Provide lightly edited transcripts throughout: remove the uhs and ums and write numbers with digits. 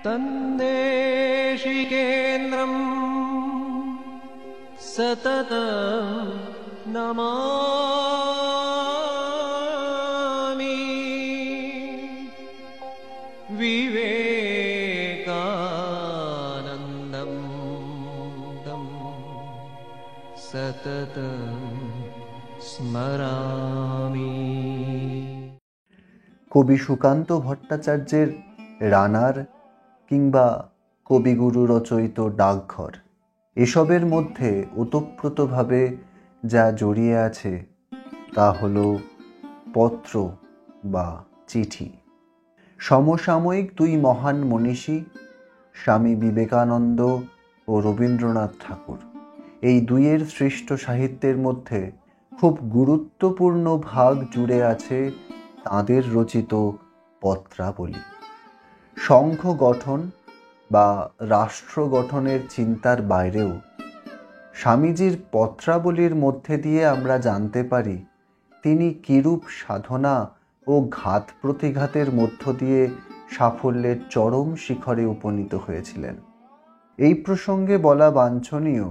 तन्देशिकेन्द्रं सततं नमामि विवेकानन्दं तं सततं स्मरामि। কবি সুকান্ত ভট্টাচার্যের রানার কিংবা কবিগুরু রচয়িত ডাকঘর এসবের মধ্যে ওতপ্রোতভাবে যা জড়িয়ে আছে তা হলো পত্র বা চিঠি। সমসাময়িক দুই মহান মনীষী স্বামী বিবেকানন্দ ও রবীন্দ্রনাথ ঠাকুর এই দুইয়ের সৃষ্ট সাহিত্যের মধ্যে খুব গুরুত্বপূর্ণ ভাগ জুড়ে আছে তাঁদের রচিত পত্রাবলী। সংঘ গঠন বা রাষ্ট্র গঠনের চিন্তার বাইরেও স্বামীজির পত্রাবলীর মধ্যে দিয়ে আমরা জানতে পারি তিনি কিরূপ সাধনা ও ঘাত প্রতিঘাতের মধ্য দিয়ে সাফল্যের চরম শিখরে উপনীত হয়েছিলেন। এই প্রসঙ্গে বলা বাঞ্ছনীয়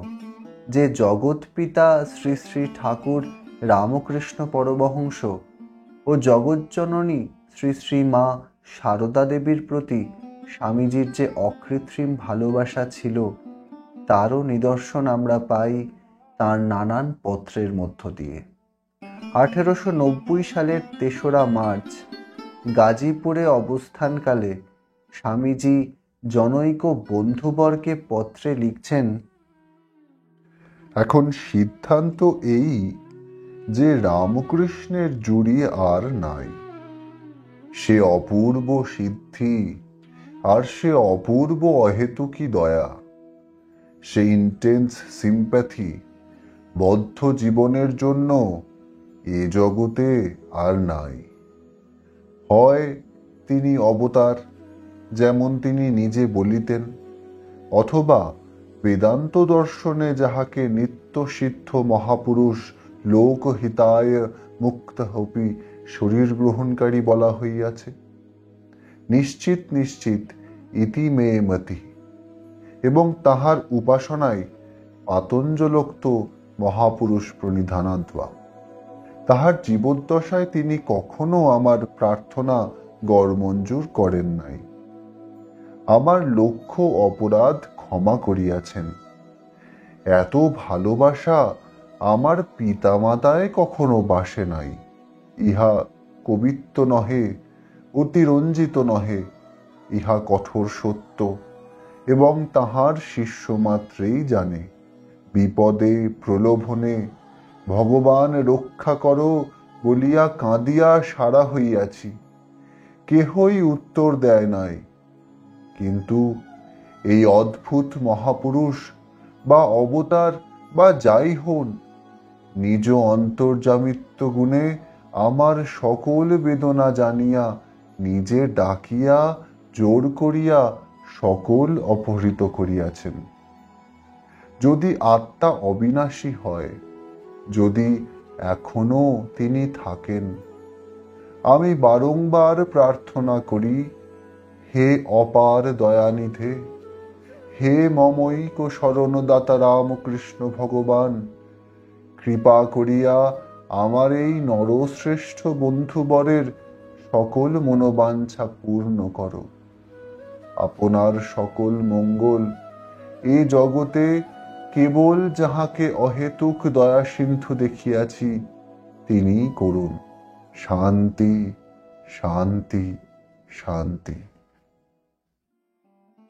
যে জগৎপিতা শ্রী শ্রী ঠাকুর রামকৃষ্ণ পরমহংস ও জগজ্জননী শ্রী শ্রী মা সারদা দেবীর প্রতি স্বামীজির যে অকৃত্রিম ভালোবাসা ছিল তারও নিদর্শন আমরা পাই তাঁর নানান পত্রের মধ্য দিয়ে। 1890 সালের 3রা মার্চ গাজীপুরে অবস্থানকালে স্বামীজি জনৈক বন্ধুবর্গে পত্রে লিখছেন, এখন সিদ্ধান্ত এই যে রামকৃষ্ণের জুড়ি আর নাই। সে অপূর্ব সিদ্ধি আর সে অপূর্ব অহেতুকী দয়া, সে ইন্টেন্স সিম্প্যাথি বদ্ধ জীবনের জন্য এ জগতে আর নাই। হয় তিনি অবতার যেমন তিনি নিজে বলিতেন, অথবা বেদান্ত দর্শনে যাহাকে নিত্য সিদ্ধ মহাপুরুষ লোকহিতায় মুক্তহপি শরীর গ্রহণকারী বলা হইয়াছে। নিশ্চিত নিশ্চিত ইতি মে মতি। এবং তাহার উপাসনায় পাতঞ্জলোক্ত মহাপুরুষ প্রণিধানাদ্বা। তাহার জীবদ্দশায় তিনি কখনো আমার প্রার্থনা গড়মঞ্জুর করেন নাই। আমার লক্ষ্য অপরাধ ক্ষমা করিয়াছেন। এত ভালোবাসা আমার পিতামাতায় কখনো বাসে নাই। ইহা কবিত্ব নহে, অতিরঞ্জিত নহে, ইহা কঠোর সত্য এবং তাহার শিষ্য মাত্রেই জানে। বিপদে প্রলোভনে ভগবান রক্ষা করো বলিয়া কাঁদিয়া সারা হইয়াছি, কেহই উত্তর দেয় নাই। কিন্তু এই অদ্ভুত মহাপুরুষ বা অবতার বা যাই হন, নিজ অন্তর্যামিত্ব গুণে আমার সকল বেদনা জানিয়া নিজে ডাকিয়া জোর করিয়া সকল অপহৃত করিয়াছেন। যদি আত্মা অবিনাশী হয়, যদি এখনো তিনি থাকেন, আমি বারংবার প্রার্থনা করি, হে অপার দয়ানিধে, হে মমৈক শরণদাতা রামকৃষ্ণ ভগবান, কৃপা করিয়া আমার এই নরশ্রেষ্ঠ বন্ধুবরের সকল মনোবাঞ্ছা পূর্ণ করো। আপনার সকল মঙ্গল এ জগতে কেবল যাহাকে অহেতুক দয়া সিন্ধু দেখিয়াছি তিনি করুন। শান্তি শান্তি শান্তি।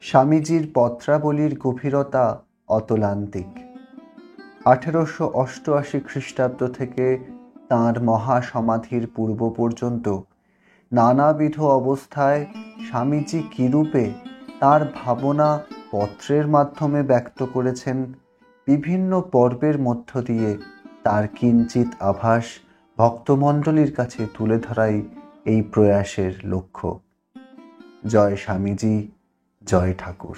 স্বামীজির পত্রাবলীর গভীরতা অতলান্তিক। 1888 খ্রিস্টাব্দ থেকে তাঁর মহাসমাধির পূর্ব পর্যন্ত নানাবিধ অবস্থায় স্বামীজি কিরূপে তাঁর ভাবনা পত্রের মাধ্যমে ব্যক্ত করেছেন, বিভিন্ন পর্বের মধ্য দিয়ে তার কিঞ্চিত আভাস ভক্তমণ্ডলীর কাছে তুলে ধরাই এই প্রয়াসের লক্ষ্য। জয় স্বামীজি, জয় ঠাকুর।